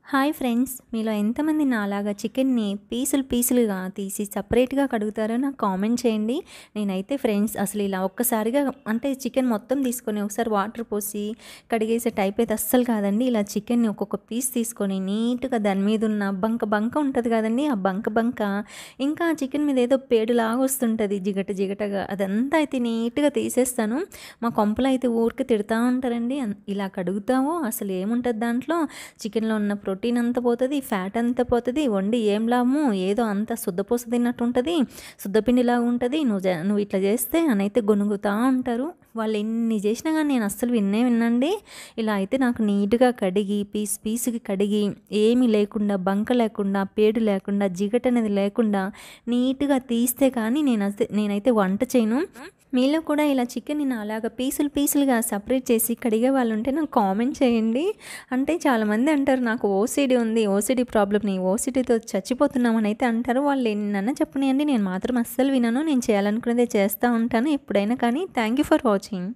Hi friends, మీలో ఎంతమంది నాలాగా చికెన్ని పీసులుగా తీసి సపరేట్గా కడుగుతారో నాకు కామెంట్ చేయండి. నేనైతే ఫ్రెండ్స్ అసలు ఇలా ఒక్కసారిగా అంటే చికెన్ మొత్తం తీసుకొని ఒకసారి వాటర్ పోసి కడిగేసే టైప్ అయితే అస్సలు కాదండి. ఇలా చికెన్ని ఒక్కొక్క పీస్ తీసుకొని నీట్గా దాని మీద ఉన్న బంక ఉంటుంది కదండి, ఆ బంక ఇంకా చికెన్ మీద ఏదో పేడులాగా వస్తుంటుంది జిగటగా, అదంతా అయితే నీట్గా తీసేస్తాను. మా కొంపలో అయితే ఊరికి తిడతా ఉంటారండి, ఇలా కడుగుతావు అసలు ఏముంటుంది దాంట్లో, చికెన్లో ఉన్న ప్రోటీన్ అంతా పోతుంది, ఫ్యాట్ అంతా పోతుంది, వండి ఏం లాభము, ఏదో అంతా శుద్ధపూస తిన్నట్టు ఉంటుంది, శుద్ధపిండిలాగా ఉంటుంది, నువ్వు ఇట్లా చేస్తే అని అయితే గొనుగుతూ ఉంటారు. వాళ్ళు ఎన్ని చేసినా కానీ నేను అస్సలు వినండి. ఇలా అయితే నాకు నీట్గా కడిగి పీసుకి కడిగి ఏమీ లేకుండా, బంక లేకుండా, పేడు లేకుండా, జిగట అనేది లేకుండా నీట్గా తీస్తే కానీ నేనైతే వంట చేయను. మీలో కూడా ఇలా చికెన్ని నాలాగా పీసులుగా సపరేట్ చేసి కడిగే వాళ్ళు ఉంటే నాకు కామెంట్ చేయండి. అంటే చాలామంది అంటారు నాకు ఓసిడి ఉంది, ఓసిడి ప్రాబ్లమ్ని, ఓసిడితో చచ్చిపోతున్నామని అయితే అంటారు. వాళ్ళు ఎన్నన్నా చెప్పనియండి, నేను మాత్రం అస్సలు వినను. నేను చేయాలనుకున్నదే చేస్తూ ఉంటాను ఎప్పుడైనా కానీ. Thank you for watching.